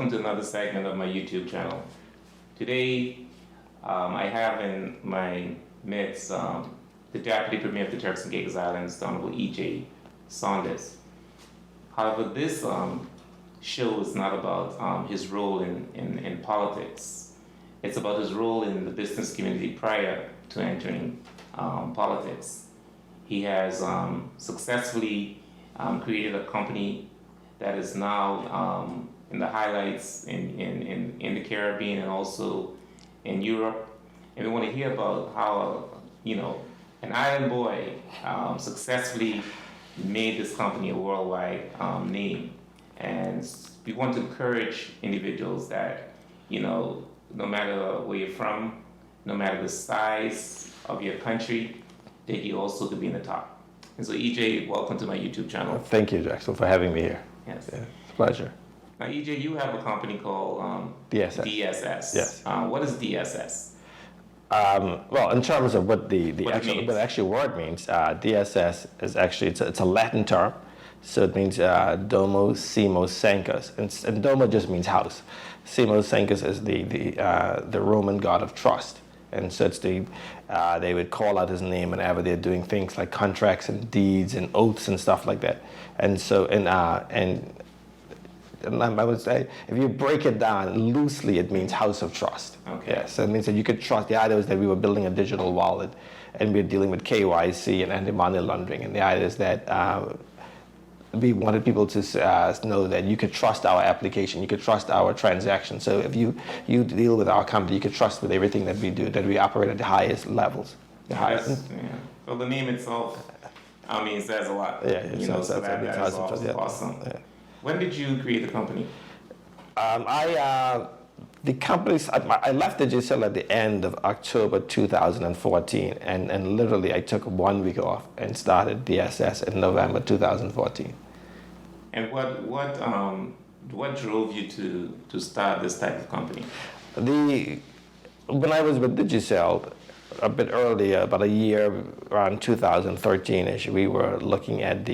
welcome to another segment of my YouTube channel. Today, I have in my midst the Deputy Premier of the Turks and Caicos Islands, the Honorable E.J. Saunders. However, this show is not about his role in politics. It's about his role in the business community prior to entering politics. He has successfully created a company that is now in the highlights in the Caribbean and also in Europe. And we want to hear about how, an island boy successfully made this company a worldwide name. And we want to encourage individuals that, no matter where you're from, no matter the size of your country, that you also could be in the top. And so EJ, welcome to my YouTube channel. Thank you, Jackson, for having me here. Yes. Yeah, it's a pleasure. Now, EJ, you have a company called DSS. DSS. Yes. What is DSS? Well, in terms of what the actual word means, DSS is actually it's a Latin term, so it means Domus Semo Sancus, and Domo just means house. Semo Sancus is the Roman god of trust, and so it's they would call out his name whenever they're doing things like contracts and deeds and oaths and stuff like that. And so and I would say, if you break it down loosely, it means house of trust. Okay. Yeah, so it means that you could trust. The idea is that we were building a digital wallet, and we're dealing with KYC and anti-money laundering. And the idea is that we wanted people to know that you could trust our application, you could trust our transaction. So if you deal with our company, you could trust with everything that we do, that we operate at the highest levels. Well, the name itself, says a lot. Yeah, so that's awesome. Yeah. When did you create the company? I left Digicel at the end of October 2014, and literally I took 1 week off and started DSS in November 2014. And what drove you to start this type of company? When I was with Digicel, a bit earlier, about a year around 2013ish, we were looking at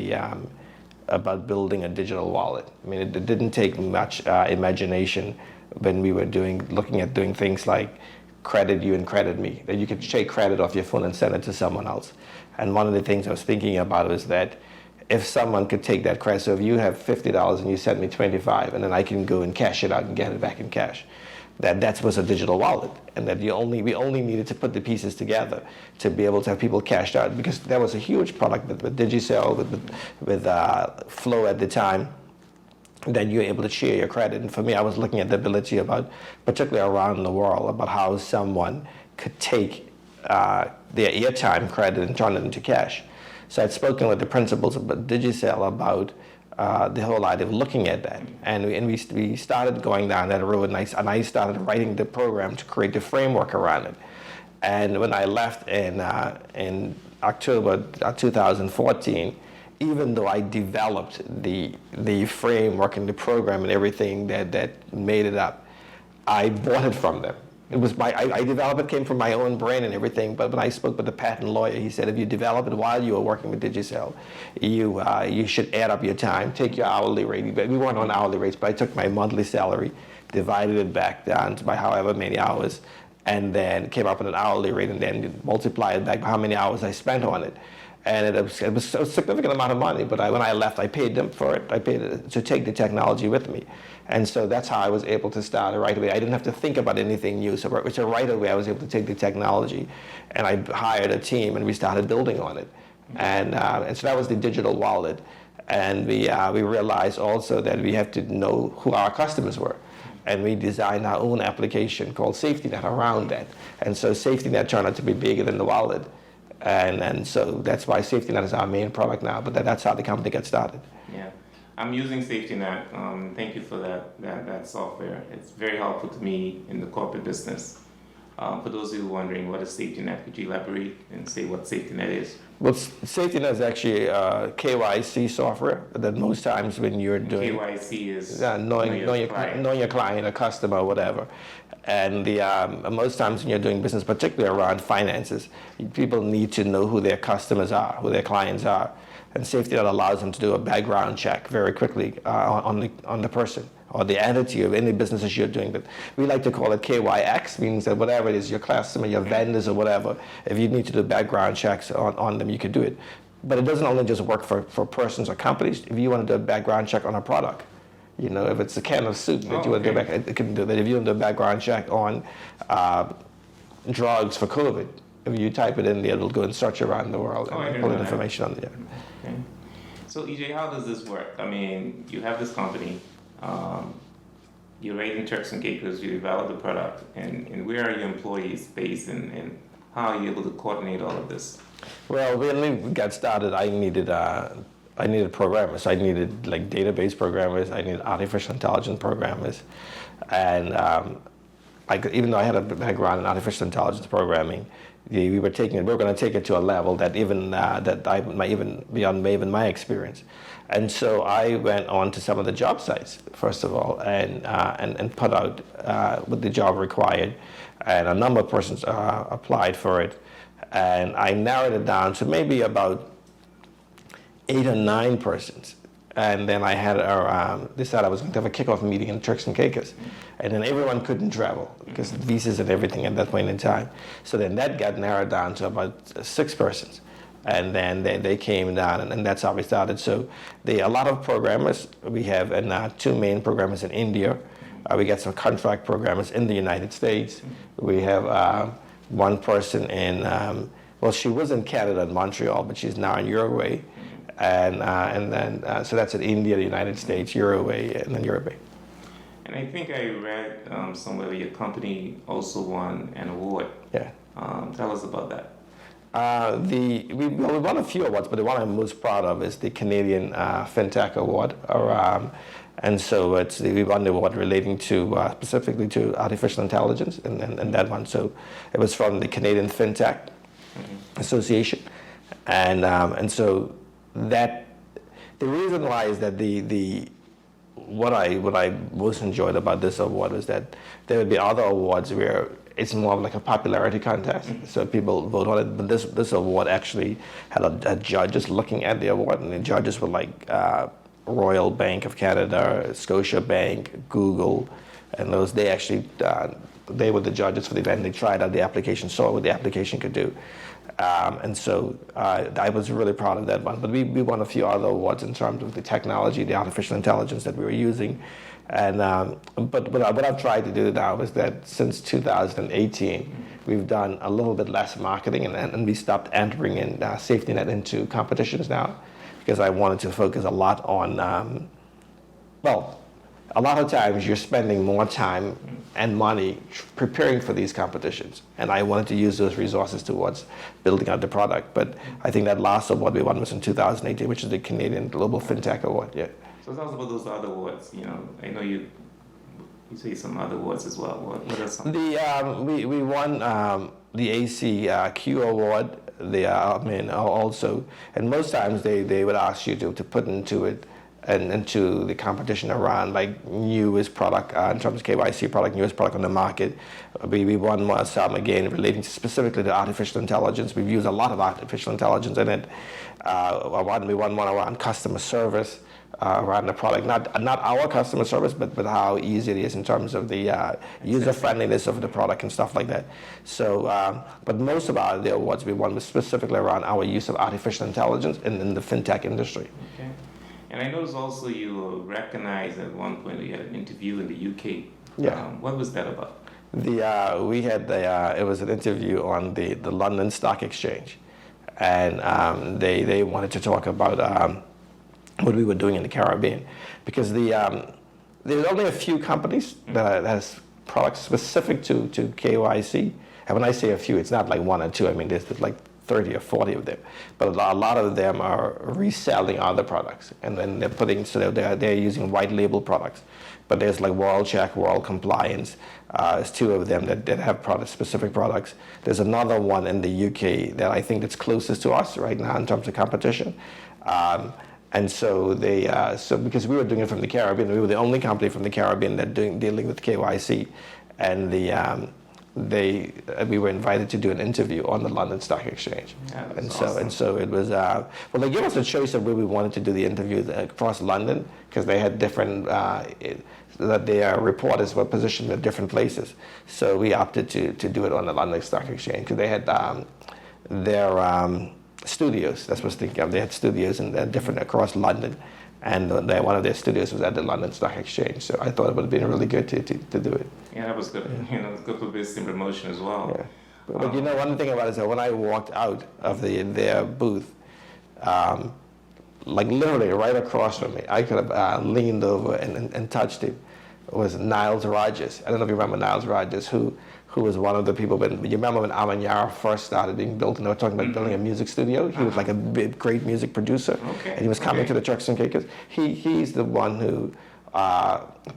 about building a digital wallet. It didn't take much imagination when we were looking at doing things like credit you and credit me, that you could take credit off your phone and send it to someone else. And one of the things I was thinking about was that if someone could take that credit, so if you have $50 and you send me 25, and then I can go and cash it out and get it back in cash, that was a digital wallet, and that we only needed to put the pieces together to be able to have people cashed out, because that was a huge product with Digicel, with Flow at the time, that you're able to share your credit. And for me, I was looking at the ability particularly around the world, about how someone could take their airtime credit and turn it into cash. So I'd spoken with the principals about Digicel about the whole idea of looking at that, and we started going down that road, and I started writing the program to create the framework around it. And when I left in October 2014, even though I developed the framework and the program and everything that made it up, I bought it from them. It was I developed it, came from my own brain and everything, but when I spoke with the patent lawyer, he said if you develop it while you were working with Digicel, you should add up your time, take your hourly rate. We weren't on hourly rates, but I took my monthly salary, divided it back down by however many hours, and then came up with an hourly rate, and then multiplied it back by how many hours I spent on it. And it was a significant amount of money, but when I left, I paid them for it. I paid to take the technology with me. And so that's how I was able to start right away. I didn't have to think about anything new. So right away, I was able to take the technology, and I hired a team, and we started building on it. And so that was the digital wallet. And we realized also that we have to know who our customers were. And we designed our own application called SafetyNet around that. And so SafetyNet turned out to be bigger than the wallet. And so that's why SafetyNet is our main product now, but that's how the company got started. Yeah, I'm using SafetyNet. Thank you for that software. It's very helpful to me in the corporate business. For those who are wondering, what is SafetyNet? Could you elaborate and say what SafetyNet is? Well, SafetyNet is actually KYC software that most times when you're doing... KYC is knowing your client, a customer, whatever. And most times when you're doing business, particularly around finances, people need to know who their customers are, who their clients are. And SafetyNet allows them to do a background check very quickly on the person or the entity of any businesses you're doing. But we like to call it KYX, means that whatever it is, your customer, your vendors or whatever, if you need to do background checks on them, you can do it. But it doesn't only just work for persons or companies. If you want to do a background check on a product, you know, if it's a can of soup that you want to do it can do that. If you want to do a background check on drugs for COVID, if you type it in there, it'll go and search around the world and pull information on there. Okay. So EJ, how does this work? I mean, you have this company, you're right in Turks and Caicos, you develop the product, and where are your employees based, and how are you able to coordinate all of this? Well, when we got started, I needed programmers. I needed like database programmers. I needed artificial intelligence programmers, and even though I had a background in artificial intelligence programming, we were going to take it to a level that I might even beyond even my experience. And so I went on to some of the job sites first of all, and put out what the job required, and a number of persons applied for it, and I narrowed it down to maybe about 8 or 9 persons. And then I had decided I was going to have a kickoff meeting in Turks and Caicos. And then everyone couldn't travel because of visas and everything at that point in time. So then that got narrowed down to about 6 persons. And then they came down, and that's how we started. So a lot of programmers, we have 2 main programmers in India. We got some contract programmers in the United States. We have 1 person in, well, she was in Canada and Montreal, but she's now in Uruguay. And then so that's in India, the United States, Uruguay, and then Uruguay. And I think I read somewhere your company also won an award. Yeah. Tell us about that. We won a few awards, but the one I'm most proud of is the Canadian FinTech Award. And so we won the award relating to specifically to artificial intelligence, and that one. So it was from the Canadian FinTech Association, and so that the reason why is that what I most enjoyed about this award was that there would be other awards where it's more of like a popularity contest, so people vote on it. But this award actually had a judges looking at the award, and the judges were like Royal Bank of Canada, Scotia Bank, Google, and those. They actually they were the judges for the event. They tried out the application, saw what the application could do. And so I was really proud of that one. But we won a few other awards in terms of the technology, the artificial intelligence that we were using. And but what I've tried to do now is that since 2018, we've done a little bit less marketing, and we stopped entering in SafetyNet into competitions now, because I wanted to focus a lot on, well, a lot of times you're spending more time and money preparing for these competitions, and I wanted to use those resources towards building out the product. But I think that last award we won was in 2018, which is the Canadian Global FinTech Award. Yeah. So tell us about those other awards. You know, I know you say some other awards as well. What are some? We won the ACQ Award. Also, and most times they would ask you to put into it and into the competition around like newest product in terms of KYC product, newest product on the market. We won some again relating specifically to artificial intelligence. We've used a lot of artificial intelligence in it. We won one around customer service around the product, not our customer service, but how easy it is in terms of the user friendliness of the product and stuff like that. So, but most of the awards we won was specifically around our use of artificial intelligence in the fintech industry. Okay. And I noticed also you were recognized at one point. You had an interview in the UK. Yeah. What was that about? We had it was an interview on the London Stock Exchange, and they wanted to talk about what we were doing in the Caribbean, because there's only a few companies that has products specific to KYC. And when I say a few, it's not like 1 or 2. I mean, there's like 30 or 40 of them, but a lot of them are reselling other products, and then they're using white label products. But there's like World Check, World Compliance. There's 2 of them that have specific products. There's another one in the UK that I think that's closest to us right now in terms of competition. And so because we were doing it from the Caribbean, we were the only company from the Caribbean that dealing with KYC, and we were invited to do an interview on the London Stock Exchange. Yeah, and awesome. so it was, well, they gave us a choice of where we wanted to do the interview across London, because they had different, that their reporters were positioned at different places. So we opted to do it on the London Stock Exchange, because they had their studios. That's what I was thinking of. They had studios in different across London, and one of their studios was at the London Stock Exchange. So I thought it would have been really good to do it. Yeah, that was good. Yeah. You know, it's good publicity and promotion as well. Yeah. But you know, one thing about it is that when I walked out of their booth, like literally right across from me, I could have leaned over and touched him. It was Niles Rogers. I don't know if you remember Niles Rogers, who was one of the people, you remember when Amanyara first started being built, and they were talking about building a music studio? He was like a big, great music producer, and he was coming to the Turks and Caicos. He's the one who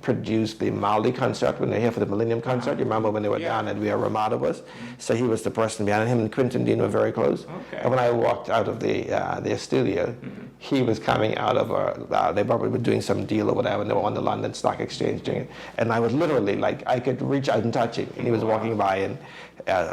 produced the Maui concert when they were here for the Millennium concert. You remember when they were down at where Ramada was? So he was the person behind him, and Quentin Dean were very close. And when I walked out of their studio, he was coming out of they probably were doing some deal or whatever, and they were on the London Stock Exchange doing it. And I was literally like, I could reach out and touch him, and he was walking by, and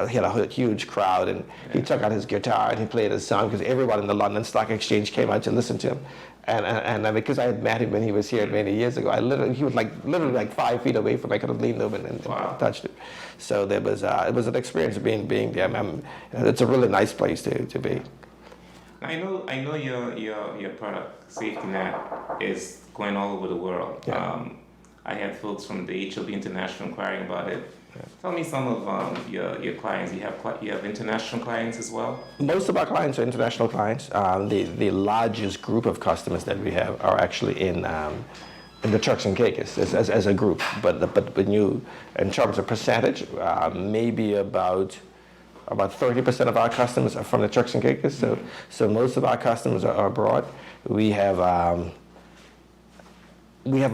he had a huge crowd, and he took out his guitar and he played his song, because everyone in the London Stock Exchange came out to listen to him. And because I had met him when he was here many years ago, he was literally like 5 feet away from me. I could have leaned over and touched him. So it was an experience being there. It's a really nice place to be. I know your product, SafetyNet, is going all over the world. Yeah. I had folks from the HOB International inquiring about it. Tell me some of your clients. You have international clients as well? Most of our clients are international clients. The largest group of customers that we have are actually in the Turks and Caicos as a group. But when you, in terms of percentage, maybe about 30% of our customers are from the Turks and Caicos. So most of our customers are abroad. We have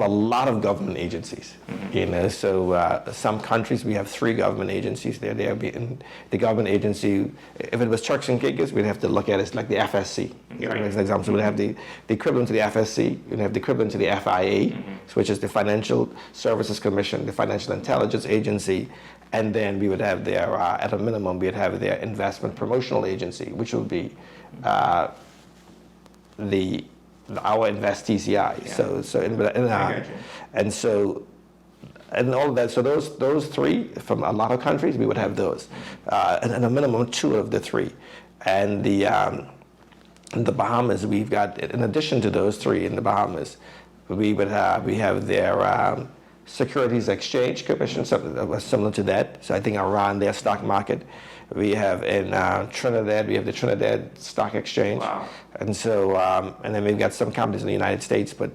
a lot of government agencies, you know. So some countries we have 3 government agencies there. The government agency, if it was Turks and Caicos, we'd have to look at it like the FSC. As an example, so we'd have the equivalent to the FSC. We'd have the equivalent to the FIA, which is the Financial Services Commission, the Financial Intelligence Agency, and then we would have their, at a minimum, we'd have their Investment Promotional Agency, which would be our Invest TCI. And all that. So those 3 from a lot of countries, we would have those, and a minimum 2 of the 3. And in the Bahamas, we've got, in addition to those 3 in the Bahamas, we have their Securities Exchange Commission, something similar to that. So I think around their stock market. We have in Trinidad, we have the Trinidad Stock Exchange. Wow. And so, and then we've got some companies in the United States, but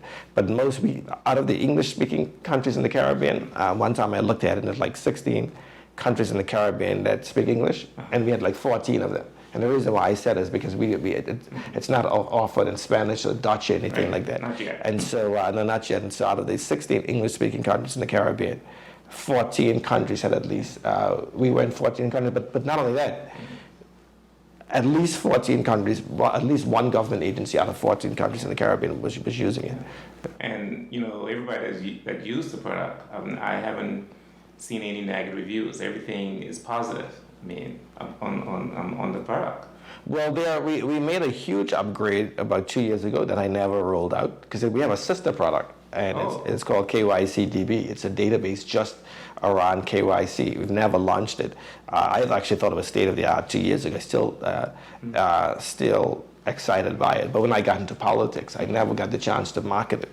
most, out of the English-speaking countries in the Caribbean, one time I looked at it, and there's like 16 countries in the Caribbean that speak English, and we had like 14 of them. And the reason why I said is because it's not offered in Spanish or Dutch or anything like that. Not yet. And so, no, not yet. And so out of the 16 English-speaking countries in the Caribbean, 14 countries had at least, we were in 14 countries, but not only that, at least 14 countries, at least one government agency out of 14 countries in the Caribbean was using it. And, you know, everybody that used the product, I haven't seen any negative reviews. Everything is positive, I mean, on the product. Well, we made a huge upgrade about 2 years ago that I never rolled out, because we have a sister product, and it's called KYCDB. It's a database just around KYC. We've never launched it. I actually thought it was state of the art 2 years ago. Still excited by it. But when I got into politics, I never got the chance to market it.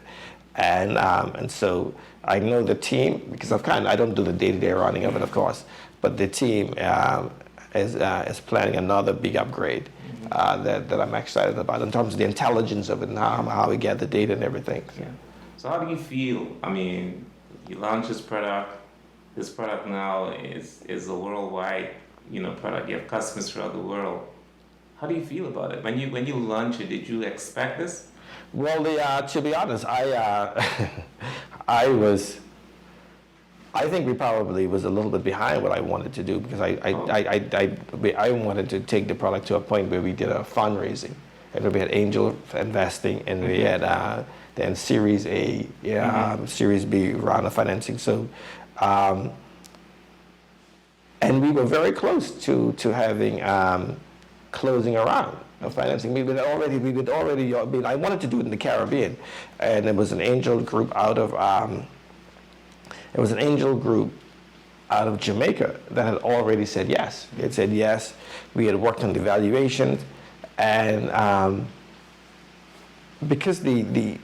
And so I know the team, because I don't do the day-to-day running of it, of course, but the team is planning another big upgrade that I'm excited about in terms of the intelligence of it and how we get the data and everything. Yeah. So how do you feel? I mean, you launch this product. This product now is a worldwide, product. You have customers throughout the world. How do you feel about it? When you launch it, did you expect this? Well, to be honest, I think we probably was a little bit behind what I wanted to do, because I wanted to take the product to a point where we did a fundraising, and we had angel investing, and we had then Series A, Series B round of financing. So, And we were very close to having closing around of financing. We would already. I wanted to do it in the Caribbean, and there was an angel group out of Jamaica that had already said yes. It said yes. We had worked on the valuations, and because the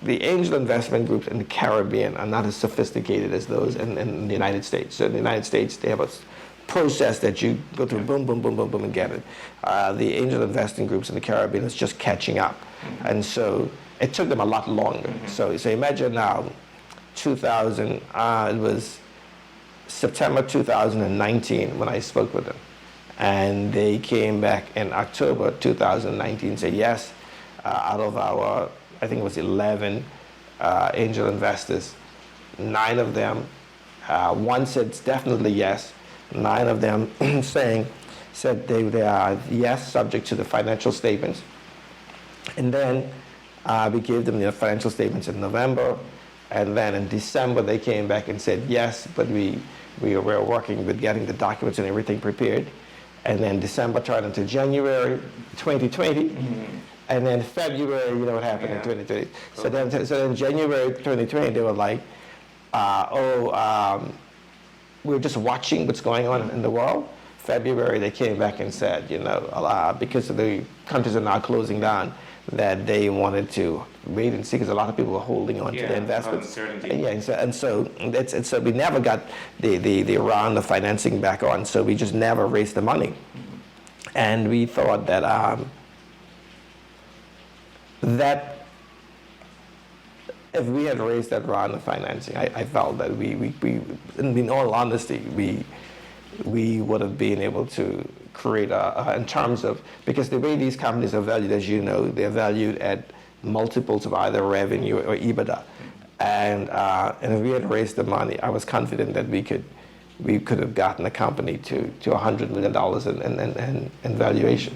angel investment groups in the Caribbean are not as sophisticated as those in the United States. So in the United States, they have a process that you go through, boom, boom, boom, boom, boom, and get it. The angel investing groups in the Caribbean is just catching up. And so it took them a lot longer. So imagine now, it was September 2019 when I spoke with them. And they came back in October 2019 and said, yes, out of our, I think it was 11 angel investors, 9 of them, one said definitely yes, 9 of them said they are yes, subject to the financial statements. And then we gave them the financial statements in November, and then in December they came back and said yes, but we were working with getting the documents and everything prepared. And then December turned into January 2020, and then February, you know what happened in 2020. So then January 2020, they were like, we're just watching what's going on in the world. February, they came back and said, because the countries are now closing down, that they wanted to wait and see, because a lot of people were holding on to their investments. And so we never got the round of financing back on, so we just never raised the money. And we thought that that if we had raised that round of financing, I felt that we in all honesty, we would have been able to create in terms of, because the way these companies are valued, as you know, they're valued at multiples of either revenue or EBITDA. And if we had raised the money, I was confident that we could have gotten the company to $100 million in valuation.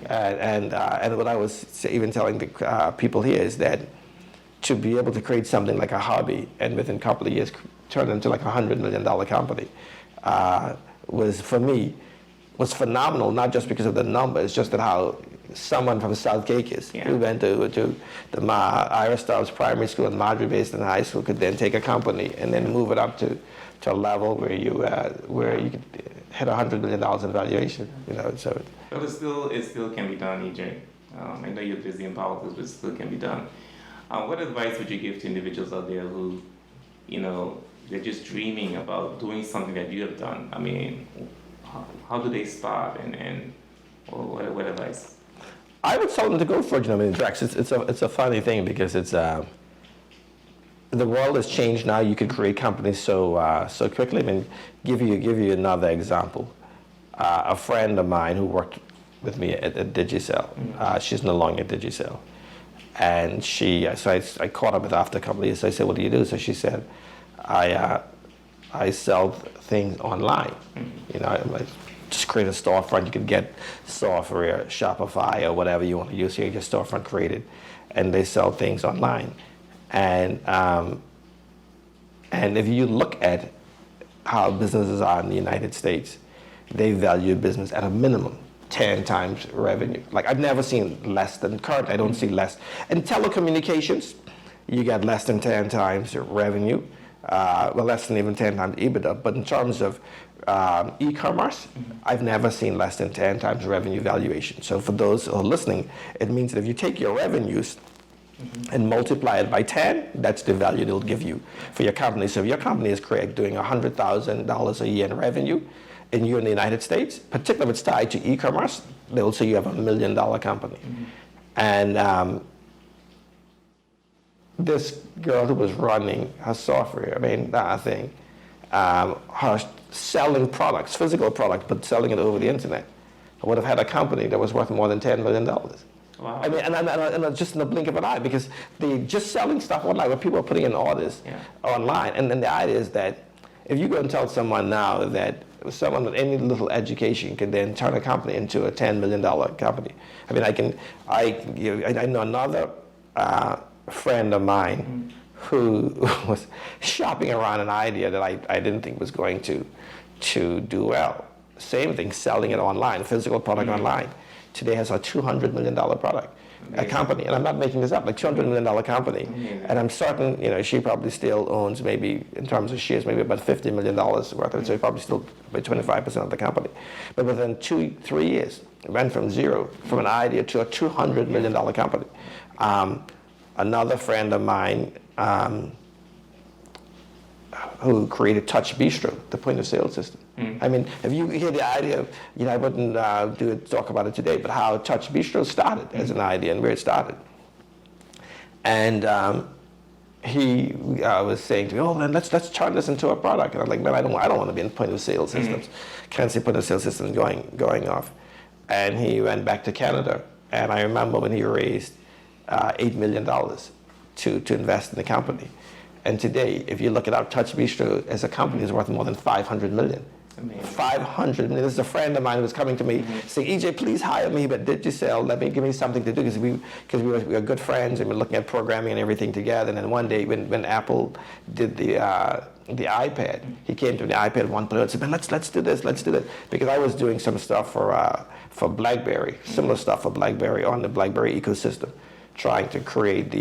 And what I was even telling the people here is that to be able to create something like a hobby and within a couple of years turn into like $100 million company was, for me, was phenomenal, not just because of the number, it's just that how someone from South Caicos who went to the Irish Stubbs Primary School and Madrid Basin High School could then take a company and then move it up to a level where you could hit $100 million in valuation. So. But it still can be done, EJ. I know you're busy in politics, but it still can be done. What advice would you give to individuals out there who, they're just dreaming about doing something that you have done? I mean, how do they start, and what advice? I would tell them to go for it. Drex, it's a funny thing because it's the world has changed now. You could create companies so quickly. I mean, give you another example. A friend of mine who worked with me at Digicel, she's no longer at Digicel, and I caught up with her after a couple of years. So I said, "What do you do?" So she said, I sell things online. I just create a storefront. You could get software, Shopify, or whatever you want to use here. Your storefront created, and they sell things online. And if you look at how businesses are in the United States, they value business at a minimum 10 times revenue. Like, I've never seen less than current. I don't see less. In telecommunications, you get less than 10 times revenue. Less than even 10 times EBITDA. But in terms of e-commerce, I've never seen less than 10 times revenue valuation. So for those who are listening, it means that if you take your revenues and multiply it by 10, that's the value they'll give you for your company. So if your company is doing $100,000 a year in revenue, and you're in the United States, particularly if it's tied to e-commerce, they'll say you have $1 million company. And this girl who was running her software, her selling products, physical products, but selling it over the internet, would have had a company that was worth more than $10 million. Wow. I mean, and just in the blink of an eye, because they just selling stuff online, where people are putting in orders online. And then the idea is that if you go and tell someone now that someone with any little education can then turn a company into a $10 million company. I mean, I know another friend of mine who was shopping around an idea that I didn't think was going to to do well. Same thing, selling it online, physical product online. Today has a $200 million product. A company, and I'm not making this up, like $200 million company. And I'm certain, she probably still owns maybe, in terms of shares, maybe about $50 million worth of it, so probably still about 25% of the company. But within 2-3 years, it went from zero, from an idea to a $200 million company. Another friend of mine who created Touch Bistro, the point of sale system. I mean, if you hear the idea of, I wouldn't talk about it today, but how Touch Bistro started as an idea and where it started. And he was saying to me, oh man, let's turn this into a product. And I'm like, man, I don't want to be in point of sale systems. Can't see point of sale systems going off. And he went back to Canada. And I remember when he raised $8 million to invest in the company. And today, if you look at our Touch Bistro as a company, is worth more than $500 million. Amazing. $500 million. This is a friend of mine who was coming to me saying, EJ, please hire me, but Digicel, give me something to do, because we were good friends and we're looking at programming and everything together. And then one day when Apple did the iPad, he came to the iPad 1.0 and said, man, let's do this, because I was doing some stuff for BlackBerry, similar stuff for BlackBerry on the BlackBerry ecosystem, trying to create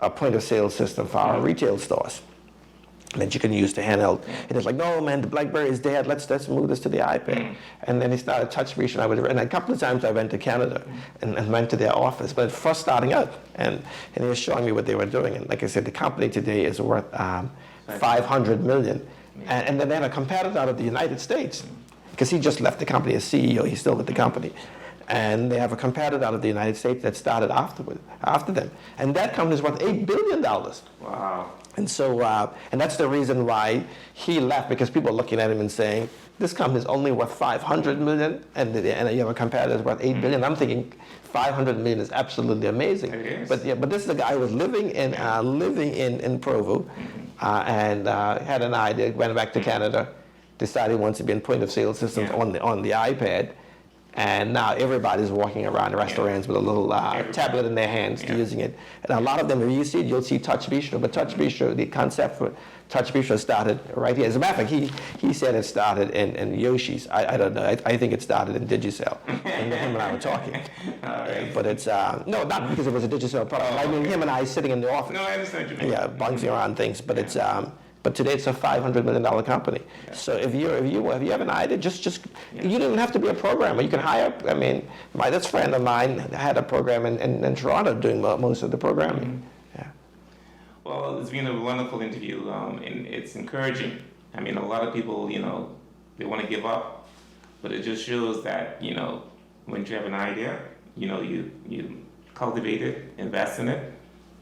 a point of sale system for our retail stores that you can use to handheld. And it's like, no man, the BlackBerry is dead, let's move this to the iPad. And then he started Touch Bistro, and a couple of times I went to Canada and went to their office, but first starting out, and he was showing me what they were doing. And like I said, the company today is worth $500 million. And then they had a competitor out of the United States, because he just left the company as CEO, he's still with the company. And they have a competitor out of the United States that started after them. And that company is worth $8 billion. Wow. And so, and that's the reason why he left, because people are looking at him and saying, this company is only worth $500 million, and you have a competitor that's worth $8 billion. I'm thinking $500 million is absolutely amazing. It is. But this is a guy who was living in Provo, and had an idea, went back to Canada, decided he wants to be in point of sale systems on the iPad. And now everybody's walking around the restaurants with a little tablet in their hands using it. And a lot of them, if you see it, you'll see Touch Bistro. But Touch Bistro, the concept for Touch Bistro started right here. As a matter of fact, he said it started in Yoshi's. I don't know. I think it started in Digicel. And him and I were talking. But it's, no, not because it was a Digicel product. I mean, him and I sitting in the office. No, I understand what you mean. Yeah, bouncing around things. But it's, but today it's a $500 million company. So if you have an idea, just you don't have to be a programmer. You can hire. I mean, this friend of mine had a program in Toronto doing most of the programming. Yeah. Well, it's been a wonderful interview, and it's encouraging. I mean, a lot of people, they want to give up, but it just shows that when you have an idea, you cultivate it, invest in it,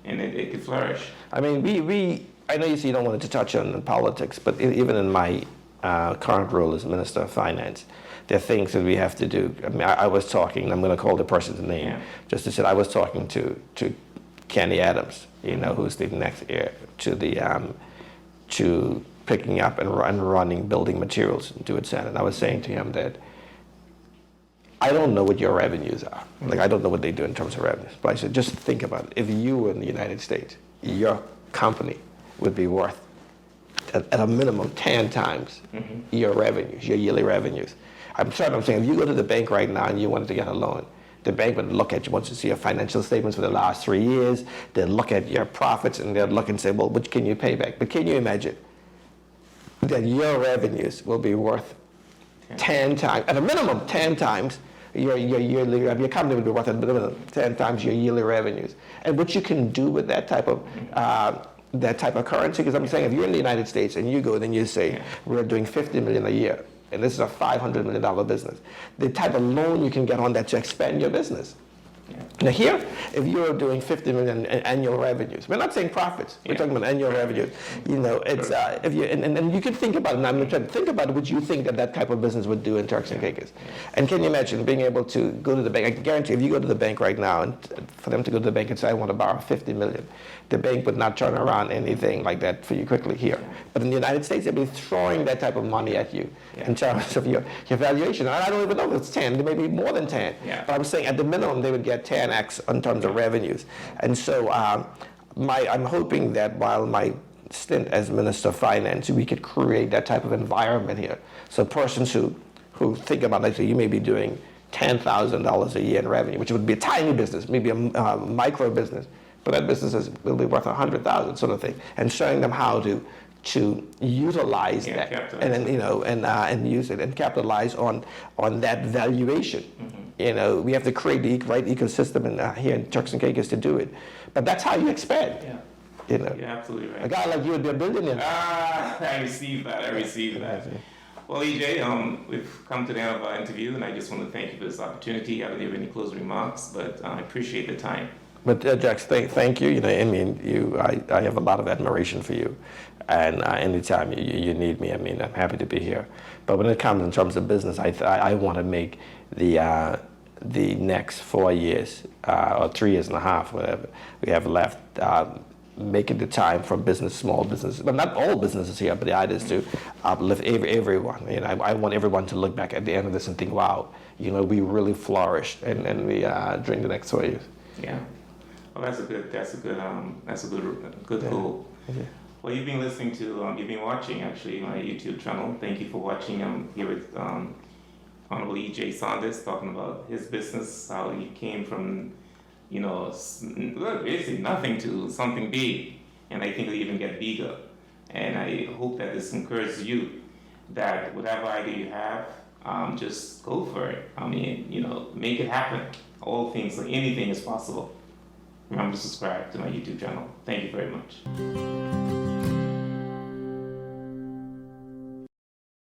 and it can flourish. I mean, I know you say you don't want to touch on politics, but even in my current role as Minister of Finance, there are things that we have to do. I mean, I was talking, I'm going to call the person's name, just to say I was talking to Kenny Adams, who's the next heir to picking up and running building materials in Dewitt Center. And I was saying to him that I don't know what your revenues are. Like, I don't know what they do in terms of revenues. But I said, just think about it. If you were in the United States, your company would be worth at a minimum 10 times your revenues, your yearly revenues. I'm saying, if you go to the bank right now and you wanted to get a loan, the bank would look at you once you see your financial statements for the last 3 years. They'd look at your profits and they'd look and say, well, what can you pay back? But can you imagine that your revenues will be worth 10 times, at a minimum 10 times your yearly revenue? Your company would be worth at a minimum 10 times your yearly revenues. And what you can do with that type of currency, because I'm saying if you're in the United States and you go and you say, we're doing $50 million a year, and this is a $500 million business, the type of loan you can get on that to expand your business. Now here, if you're doing 50 million in annual revenues, we're not saying profits, we're talking about annual revenues. It's if you and you can think about it. And I'm trying to think about what you think that type of business would do in Turks and Caicos. And can you imagine being able to go to the bank? I can guarantee if you go to the bank right now, and for them to go to the bank and say, I want to borrow 50 million, the bank would not turn around anything like that for you quickly here. But in the United States, they'll be throwing that type of money at you in terms of your valuation. And I don't even know if it's 10, there may be more than 10. But I'm saying at the minimum, they would get 10x in terms of revenues. And so I'm hoping that while my stint as Minister of Finance, we could create that type of environment here. So persons who think about, like, you may be doing $10,000 a year in revenue, which would be a tiny business, maybe a micro business, but that business will be worth 100,000, sort of thing, and showing them how to utilize that, and then and use it and capitalize on that valuation. We have to create the right ecosystem here in Turks and Caicos to do it, but that's how you expand. You're absolutely right. A guy like you would be a billionaire. I received that. Well, EJ, we've come to the end of our interview, and I just want to thank you for this opportunity. I don't have any closing remarks, but I appreciate the time. But Jax, thank you. I have a lot of admiration for you, and anytime you need me, I'm happy to be here. But when it comes in terms of business, I want to make the next 4 years or 3 years and a half, whatever we have left, making the time for business, small business, but not all businesses here, but the idea is to uplift everyone. I want everyone to look back at the end of this and think, wow, we really flourished, and we during the next 4 years. Yeah. Well, that's a good goal. Okay. Well, you've been watching actually my YouTube channel. Thank you for watching. I'm here with Honorable E.J. Saunders talking about his business, how he came from, basically nothing to something big, and I think he'll even get bigger. And I hope that this encourages you that whatever idea you have, just go for it. Make it happen. Anything is possible. Remember to subscribe to my YouTube channel. Thank you very much.